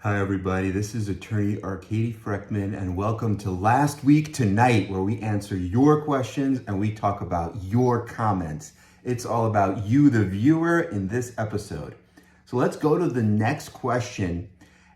Hi everybody, this is attorney Arkady Frekhtman and welcome to Last Week Tonight, where we answer your questions and we talk about your comments. It's all about you, the viewer, in this episode. So let's go to the next question,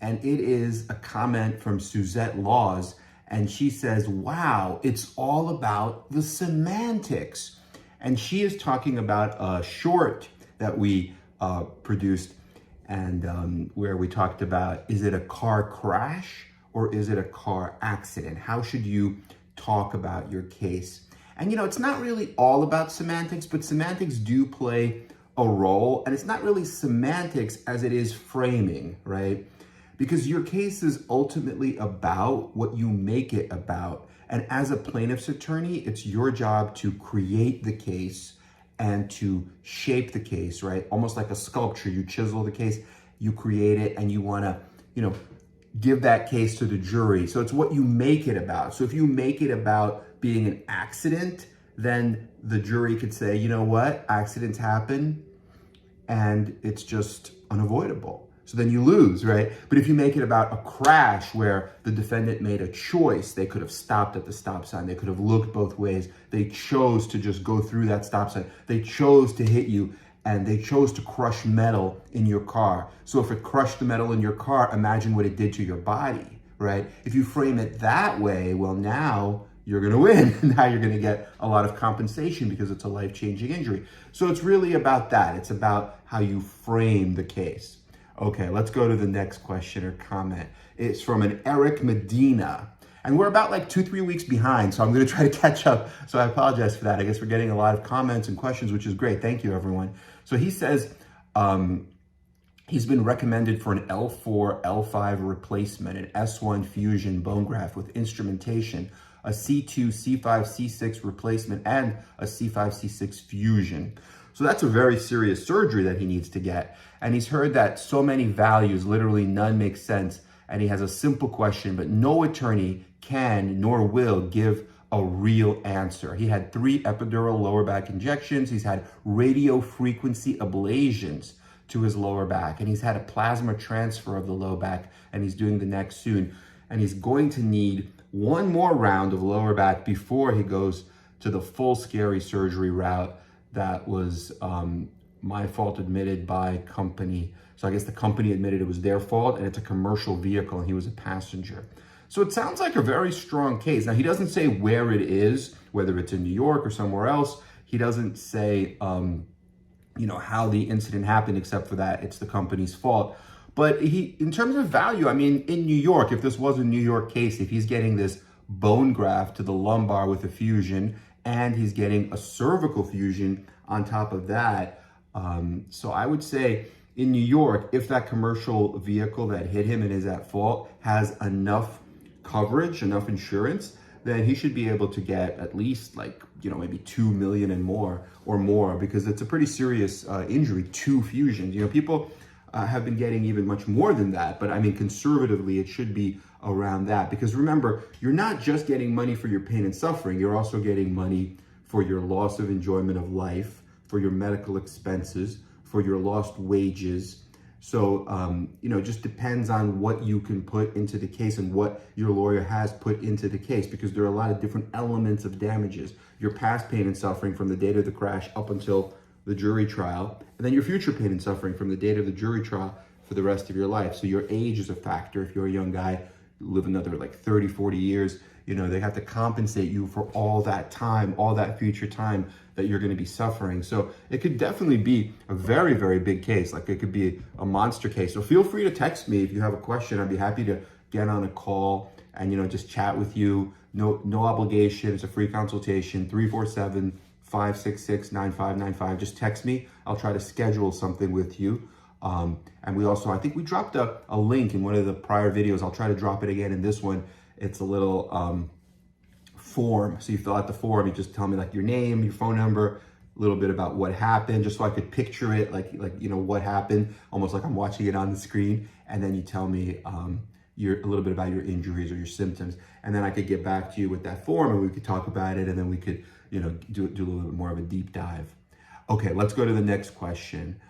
and it is a comment from Suzette Laws, and she says, wow, it's all about the semantics. And she is talking about a short that we produced, and where we talked about, is it a car crash or is it a car accident? How should you talk about your case? And it's not really all about semantics, but semantics do play a role, and it's not really semantics as it is framing, right? Because your case is ultimately about what you make it about. And as a plaintiff's attorney, it's your job to create the case and to shape the case, right? Almost like a sculpture. You chisel the case, you create it, and you want to, give that case to the jury. So it's what you make it about. So if you make it about being an accident, then the jury could say, you know what, accidents happen and it's just unavoidable. So then you lose, right? But if you make it about a crash where the defendant made a choice, they could have stopped at the stop sign, they could have looked both ways, they chose to just go through that stop sign, they chose to hit you, and they chose to crush metal in your car. So if it crushed the metal in your car, imagine what it did to your body, right? If you frame it that way, well, now you're gonna win. Now you're gonna get a lot of compensation because it's a life-changing injury. So it's really about that. It's about how you frame the case. Okay, let's go to the next question or comment. It's from an Eric Medina. And we're about like 2-3 weeks behind, so I'm gonna try to catch up. So I apologize for that. I guess we're getting a lot of comments and questions, which is great. Thank you, everyone. So he says he's been recommended for an L4, L5 replacement, an S1 fusion bone graft with instrumentation, a C2, C5, C6 replacement, and a C5, C6 fusion. So that's a very serious surgery that he needs to get. And he's heard that so many values, literally none make sense. And he has a simple question, but no attorney can nor will give a real answer. He had 3 epidural lower back injections. He's had radio frequency ablations to his lower back. And he's had a plasma transfer of the low back, and he's doing the neck soon. And he's going to need 1 more round of lower back before he goes to the full scary surgery route that was my fault admitted by company. So I guess the company admitted it was their fault, and it's a commercial vehicle and he was a passenger. So it sounds like a very strong case. Now, he doesn't say where it is, whether it's in New York or somewhere else. He doesn't say, how the incident happened, except for that it's the company's fault. But in terms of value, I mean, in New York, if this was a New York case, if he's getting this bone graft to the lumbar with a fusion, and he's getting a cervical fusion on top of that. So I would say in New York, if that commercial vehicle that hit him and is at fault has enough coverage, enough insurance, then he should be able to get at least maybe $2 million and more, because it's a pretty serious injury, 2 fusions. People have been getting even much more than that, but I mean, conservatively, it should be around that. Because remember, you're not just getting money for your pain and suffering, you're also getting money for your loss of enjoyment of life, for your medical expenses, for your lost wages. So, it just depends on what you can put into the case and what your lawyer has put into the case, because there are a lot of different elements of damages. Your past pain and suffering from the date of the crash up until the jury trial, and then your future pain and suffering from the date of the jury trial for the rest of your life. So your age is a factor. If you're a young guy, live another 30, 40 years, they have to compensate you for all that time, all that future time that you're going to be suffering. So it could definitely be a very, very big case. It could be a monster case. So feel free to text me if you have a question. I'd be happy to get on a call and, just chat with you. No obligation. It's a free consultation, 347-566-9595. Just text me. I'll try to schedule something with you. And we also, I think we dropped a link in one of the prior videos. I'll try to drop it again in this one. It's a little form. So you fill out the form, you just tell me your name, your phone number, a little bit about what happened, just so I could picture it, what happened, almost like I'm watching it on the screen. And then you tell me a little bit about your injuries or your symptoms. And then I could get back to you with that form and we could talk about it. And then we could, do a little bit more of a deep dive. Okay, let's go to the next question.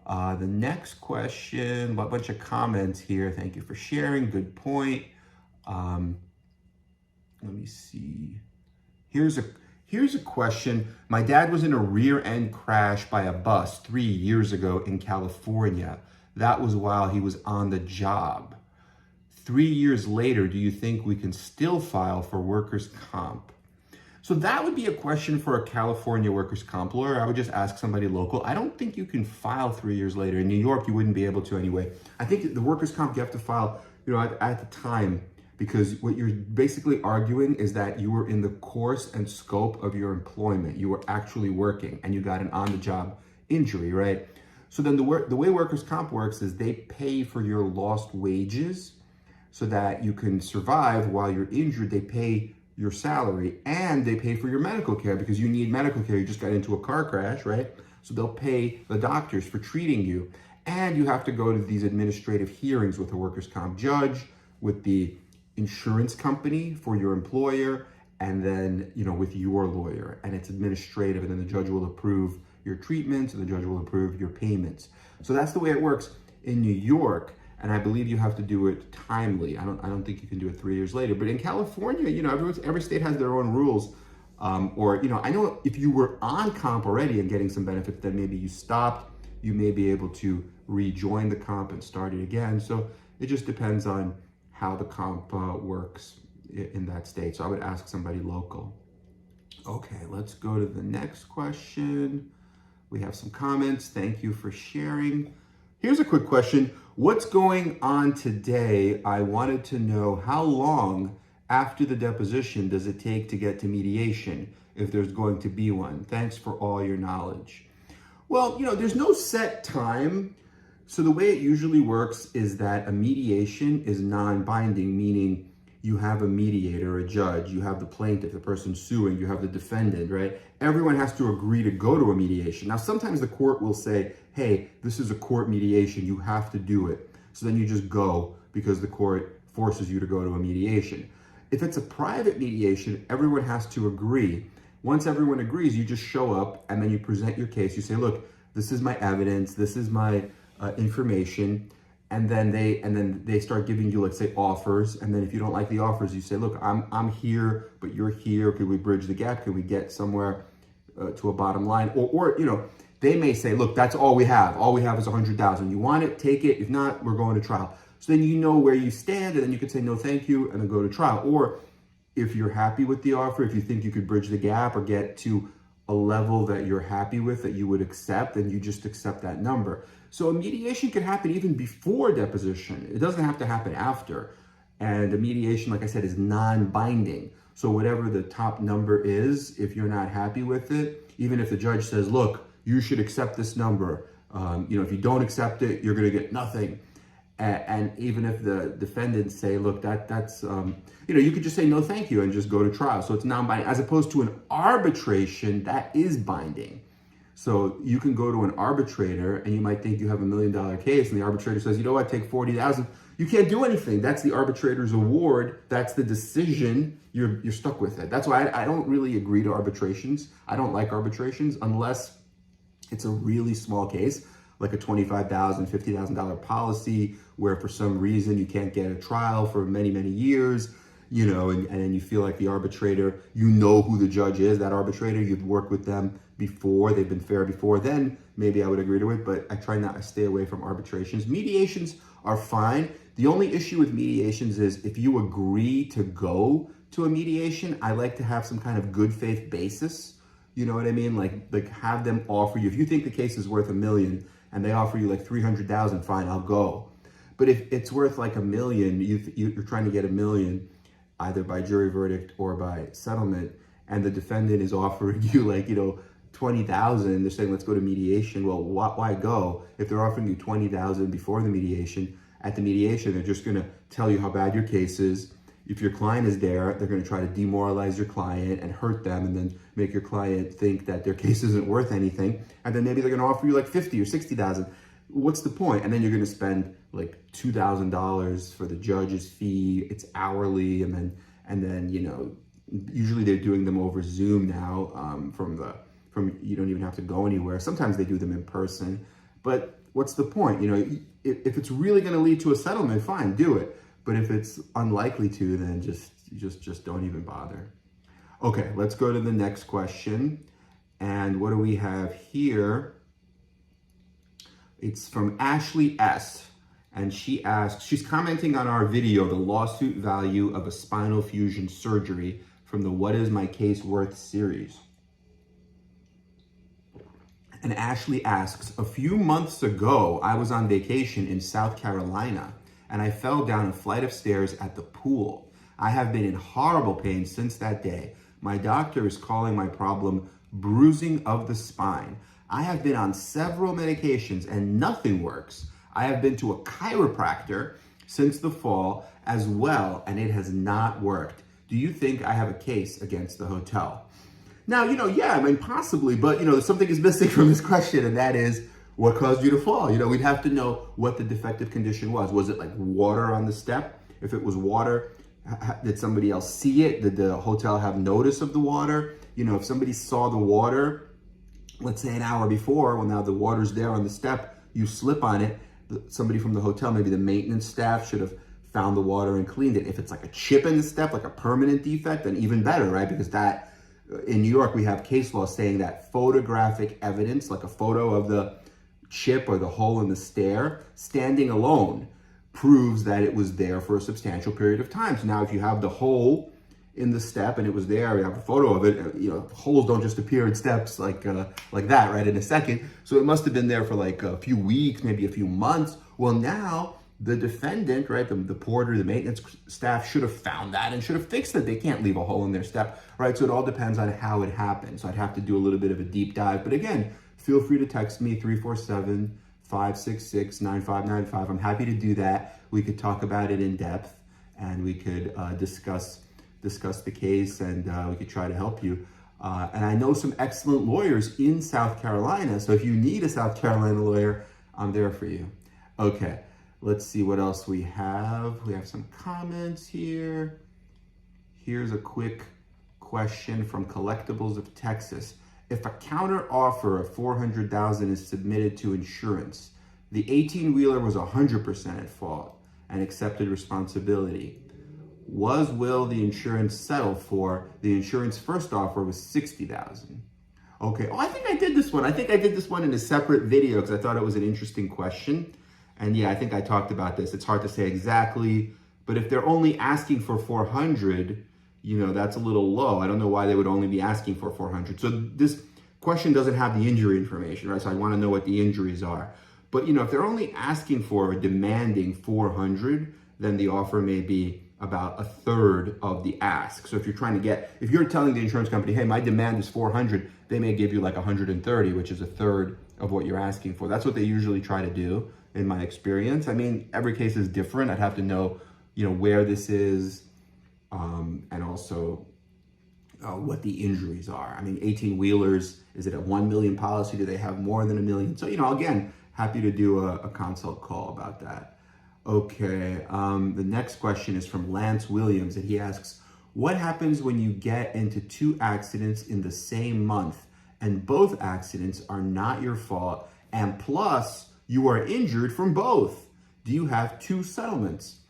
The next question, a bunch of comments here. Thank you for sharing. Good point. Let me see. Here's a question. My dad was in a rear end crash by a bus 3 years ago in California. That was while he was on the job. 3 years later, do you think we can still file for workers' comp? So that would be a question for a California workers' comp lawyer. I would just ask somebody local. I don't think you can file 3 years later. In New York, you wouldn't be able to anyway. I think the workers' comp you have to file, at the time, because what you're basically arguing is that you were in the course and scope of your employment. You were actually working and you got an on-the-job injury, right? So then the way workers' comp works is they pay for your lost wages so that you can survive while you're injured. They pay your salary and they pay for your medical care because you need medical care. You just got into a car crash, right? So they'll pay the doctors for treating you. And you have to go to these administrative hearings with a workers' comp judge, with the insurance company for your employer, and then, with your lawyer. And it's administrative, and then the judge will approve your treatments and the judge will approve your payments. So that's the way it works in New York. And I believe you have to do it timely. I don't think you can do it 3 years later. But in California, every state has their own rules. I know if you were on comp already and getting some benefits, then maybe you stopped, you may be able to rejoin the comp and start it again. So it just depends on how the comp works in that state. So I would ask somebody local. Okay, let's go to the next question. We have some comments. Thank you for sharing. Here's a quick question. What's going on today? I wanted to know how long after the deposition does it take to get to mediation, if there's going to be one? Thanks for all your knowledge. Well, there's no set time. So the way it usually works is that a mediation is non-binding, meaning you have a mediator, a judge, you have the plaintiff, the person suing, you have the defendant, right? Everyone has to agree to go to a mediation. Now, sometimes the court will say, hey, this is a court mediation, you have to do it. So then you just go because the court forces you to go to a mediation. If it's a private mediation, everyone has to agree. Once everyone agrees, you just show up and then you present your case. You say, look, this is my evidence, this is my information. And then they start giving you, let's say, offers. And then if you don't like the offers, you say, look, I'm here, but you're here. Could we bridge the gap? Could we get somewhere to a bottom line? Or they may say, look, that's all we have. All we have is $100,000. You want it, take it. If not, we're going to trial. So then you know where you stand, and then you can say, no, thank you, and then go to trial. Or if you're happy with the offer, if you think you could bridge the gap or get to a level that you're happy with, that you would accept, then you just accept that number. So a mediation can happen even before deposition. It doesn't have to happen after. And a mediation, like I said, is non-binding. So whatever the top number is, if you're not happy with it, even if the judge says, look, you should accept this number. If you don't accept it, you're going to get nothing. And even if the defendants say, look, that's you could just say no, thank you, and just go to trial. So it's non-binding, as opposed to an arbitration that is binding. So you can go to an arbitrator and you might think you have $1 million case, and the arbitrator says, you know what, take 40,000. You can't do anything. That's the arbitrator's award. That's the decision. You're stuck with it. That's why I don't really agree to arbitrations. I don't like arbitrations unless it's a really small case, like a $25,000, $50,000 policy where for some reason you can't get a trial for many, many years, and then you feel like the arbitrator, who the judge is, that arbitrator, you've worked with them before, they've been fair before, then maybe I would agree to it, but I try not to stay away from arbitrations. Mediations are fine. The only issue with mediations is if you agree to go to a mediation, I like to have some kind of good faith basis. You know what I mean? Like have them offer you, if you think the case is worth $1 million and they offer you like 300,000, fine, I'll go. But if it's worth like $1 million, you're trying to get $1 million either by jury verdict or by settlement, and the defendant is offering you 20,000, they're saying, let's go to mediation. Well, why go? If they're offering you 20,000 before the mediation, at the mediation, they're just going to tell you how bad your case is. If your client is there, they're going to try to demoralize your client and hurt them, and then make your client think that their case isn't worth anything. And then maybe they're going to offer you like 50 or 60,000. What's the point? And then you're going to spend like $2,000 for the judge's fee. It's hourly, and then usually they're doing them over Zoom now. From you don't even have to go anywhere. Sometimes they do them in person, but what's the point? You know, if it's really going to lead to a settlement, fine, do it. But if it's unlikely to, then just don't even bother. Okay, let's go to the next question. And what do we have here? It's from Ashley S. And she asks, she's commenting on our video, the lawsuit value of a spinal fusion surgery from the What Is My Case Worth series. And Ashley asks, a few months ago, I was on vacation in South Carolina and I fell down a flight of stairs at the pool. I have been in horrible pain since that day. My doctor is calling my problem bruising of the spine. I have been on several medications and nothing works. I have been to a chiropractor since the fall as well, and it has not worked. Do you think I have a case against the hotel? Now, yeah, I mean, possibly, but, something is missing from this question, and that is, what caused you to fall? We'd have to know what the defective condition was. Was it like water on the step? If it was water, did somebody else see it? Did the hotel have notice of the water? If somebody saw the water, let's say an hour before, well, now the water's there on the step, you slip on it, somebody from the hotel, maybe the maintenance staff, should have found the water and cleaned it. If it's like a chip in the step, like a permanent defect, then even better, right? Because that, in New York, we have case law saying that photographic evidence, like a photo of the chip or the hole in the stair, standing alone, proves that it was there for a substantial period of time. So now if you have the hole in the step and it was there, you have a photo of it, holes don't just appear in steps like that, right, in a second. So it must have been there for like a few weeks, maybe a few months. Well, now the defendant, right, the porter, the maintenance staff should have found that and should have fixed it. They can't leave a hole in their step, right? So it all depends on how it happened. So I'd have to do a little bit of a deep dive. But again, feel free to text me 347-566-9595. I'm happy to do that. We could talk about it in depth and we could discuss the case, and we could try to help you. And I know some excellent lawyers in South Carolina, so if you need a South Carolina lawyer, I'm there for you. Okay, let's see what else we have. We have some comments here. Here's a quick question from Collectibles of Texas. If a counter offer of $400,000 is submitted to insurance, the 18-wheeler was 100% at fault and accepted responsibility. Will the insurance settle for? The insurance first offer was $60,000. Okay, I think I did this one. I think I did this one in a separate video because I thought it was an interesting question. And yeah, I think I talked about this. It's hard to say exactly, but if they're only asking for 400, that's a little low. I don't know why they would only be asking for 400. So this question doesn't have the injury information, right? So I want to know what the injuries are. But if they're only asking for or demanding 400, then the offer may be about a third of the ask. So if you're telling the insurance company, hey, my demand is 400, they may give you like 130, which is a third of what you're asking for. That's what they usually try to do in my experience. I mean, every case is different. I'd have to know, where this is, and also what the injuries are. I mean, 18-wheelers, is it a 1 million policy? Do they have more than 1 million? So, again, happy to do a consult call about that. Okay, the next question is from Lance Williams, and he asks, what happens when you get into 2 accidents in the same month and both accidents are not your fault, and plus you are injured from both? Do you have 2 settlements?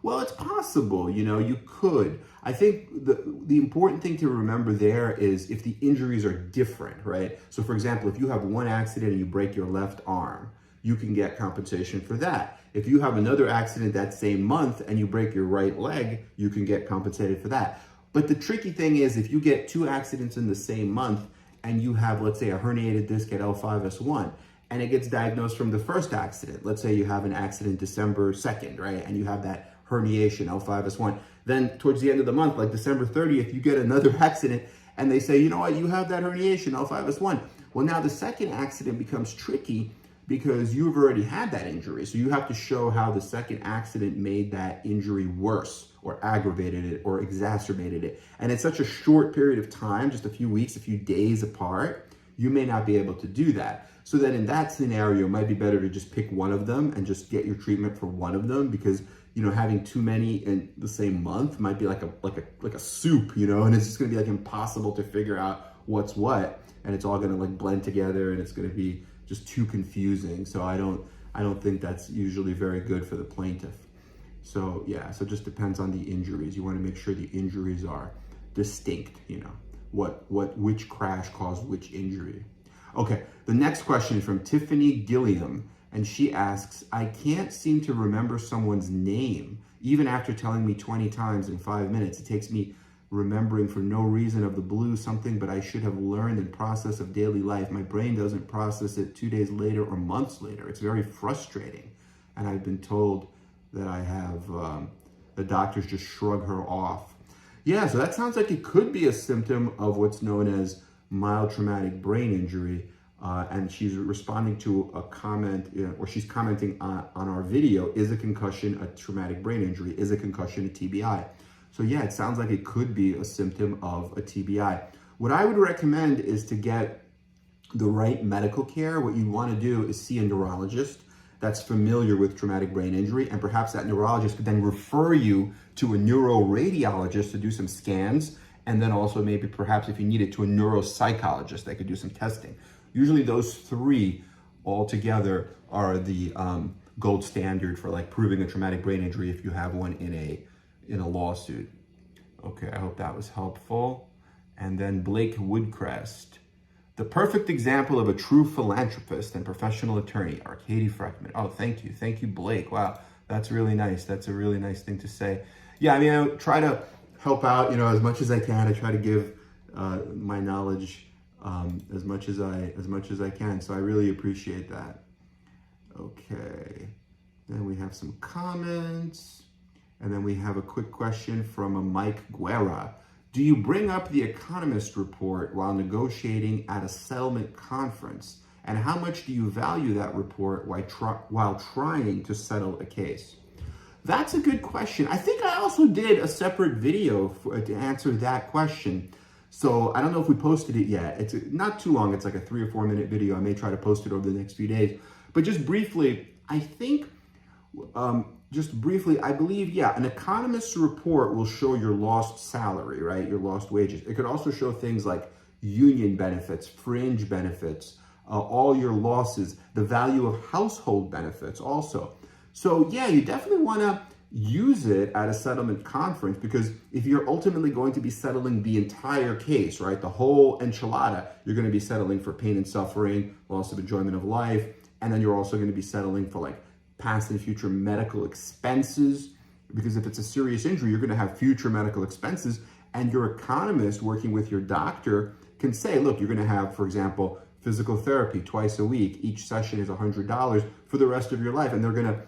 Well, it's possible, you could. I think the important thing to remember there is if the injuries are different, right? So for example, if you have one accident and you break your left arm, you can get compensation for that. If you have another accident that same month and you break your right leg, you can get compensated for that. But the tricky thing is if you get 2 accidents in the same month and you have, let's say, a herniated disc at L5S1 and it gets diagnosed from the first accident, let's say you have an accident December 2nd, right? And you have that herniation, L5S1. Then towards the end of the month, like December 30th, you get another accident and they say, you know what, you have that herniation, L5S1. Well, now the second accident becomes tricky because you've already had that injury. So you have to show how the second accident made that injury worse or aggravated it or exacerbated it. And it's such a short period of time, just a few weeks, a few days apart, you may not be able to do that. So then in that scenario, it might be better to just pick one of them and just get your treatment for one of them because, having too many in the same month might be like a soup, and it's just gonna be like impossible to figure out what's what. And it's all gonna like blend together and it's gonna be just too confusing. So I don't I don't think that's usually very good for the plaintiff. So yeah, so it just depends on the injuries. You want to make sure the injuries are distinct, you know, which crash caused which injury. Okay, the next question is from Tiffany Gilliam, and she asks, I can't seem to remember someone's name, even after telling me 20 times in 5 minutes. It takes me remembering for no reason of the blue something, but I should have learned in process of daily life. My brain doesn't process it 2 days later or months later. It's very frustrating. And I've been told that I have, the doctors just shrug her off. Yeah, so that sounds like it could be a symptom of what's known as mild traumatic brain injury. And she's responding to a comment, or she's commenting on our video, is a concussion a traumatic brain injury? Is a concussion a TBI? So yeah, it sounds like it could be a symptom of a TBI. What I would recommend is to get the right medical care. What you want to do is see a neurologist that's familiar with traumatic brain injury, and perhaps that neurologist could then refer you to a neuroradiologist to do some scans, and then also maybe perhaps if you need it to a neuropsychologist that could do some testing. Usually those three all together are the gold standard for like proving a traumatic brain injury if you have one in a lawsuit. Okay, I hope that was helpful. And then Blake Woodcrest. The perfect example of a true philanthropist and professional attorney, Arkady Frekhtman. Oh, thank you. Thank you, Blake. Wow, that's really nice. That's a really nice thing to say. Yeah, I mean, I try to help out, as much as I can. I try to give my knowledge as much as I can. So I really appreciate that. Okay, then we have some comments, and then we have a quick question from a Mike Guerra. Do you bring up the Economist report while negotiating at a settlement conference? And how much do you value that report while trying to settle a case? That's a good question. I think I also did a separate video to answer that question. So I don't know if we posted it yet. It's not too long. It's like a 3 or 4 minute video. I may try to post it over the next few days. But just briefly, I think, I believe, yeah, an economist's report will show your lost salary, right? Your lost wages. It could also show things like union benefits, fringe benefits, all your losses, the value of household benefits also. So yeah, you definitely want to use it at a settlement conference, because if you're ultimately going to be settling the entire case, right, the whole enchilada, you're going to be settling for pain and suffering, loss of enjoyment of life, and then you're also going to be settling for like past and future medical expenses, because if it's a serious injury, you're going to have future medical expenses, and your economist working with your doctor can say, look, you're going to have, for example, physical therapy twice a week. Each session is $100 for the rest of your life, and they're going to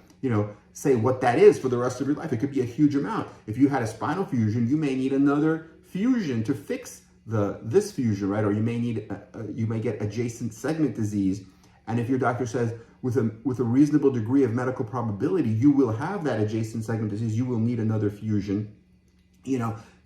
say what that is for the rest of your life. It could be a huge amount. If you had a spinal fusion, you may need another fusion to fix this fusion, right? Or you may get adjacent segment disease. And if your doctor says with a reasonable degree of medical probability, you will have that adjacent segment disease, you will need another fusion,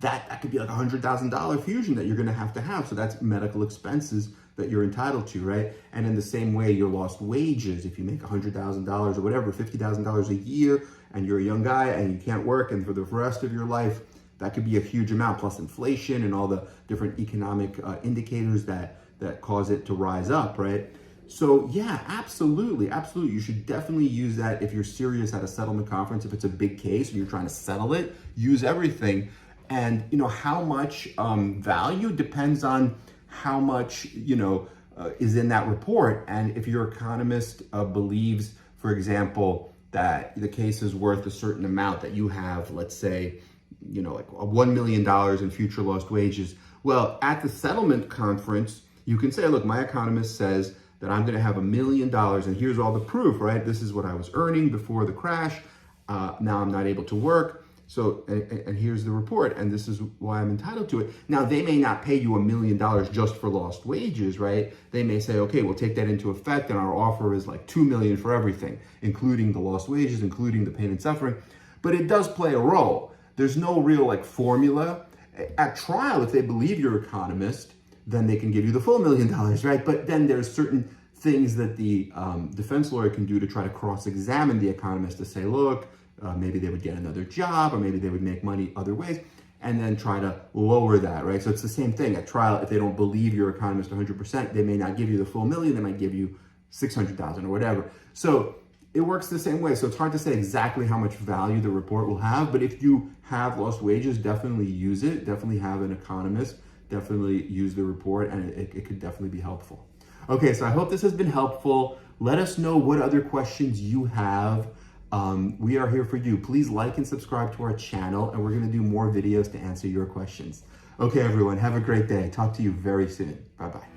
that could be like $100,000 fusion that you're going to have. So that's medical expenses that you're entitled to, right? And in the same way, your lost wages, if you make $100,000 or whatever, $50,000 a year, and you're a young guy and you can't work, and for the rest of your life, that could be a huge amount, plus inflation and all the different economic indicators that cause it to rise up, right? So yeah, absolutely. You should definitely use that if you're serious at a settlement conference. If it's a big case and you're trying to settle it, use everything. And how much value depends on how much is in that report. And if your economist believes, for example, that the case is worth a certain amount, that you have, let's say, like $1 million in future lost wages, well, at the settlement conference, you can say, look, my economist says that I'm going to have $1 million, and here's all the proof, right? This is what I was earning before the crash. Now I'm not able to work. So, and here's the report, and this is why I'm entitled to it. Now, they may not pay you $1 million just for lost wages, right? They may say, okay, we'll take that into effect, and our offer is like $2 million for everything, including the lost wages, including the pain and suffering. But it does play a role. There's no real formula. At trial, if they believe your economist, then they can give you the full $1 million, right? But then there's certain things that the defense lawyer can do to try to cross-examine the economist to say, look, maybe they would get another job, or maybe they would make money other ways, and then try to lower that, right? So it's the same thing at trial. If they don't believe your economist 100%, they may not give you the full $1 million, they might give you $600,000 or whatever. So it works the same way. So it's hard to say exactly how much value the report will have, but if you have lost wages, definitely use it. Definitely have an economist. Definitely use the report, and it could definitely be helpful. Okay, so I hope this has been helpful. Let us know what other questions you have. We are here for you. Please like and subscribe to our channel, and we're going to do more videos to answer your questions. Okay, everyone, have a great day. Talk to you very soon. Bye-bye.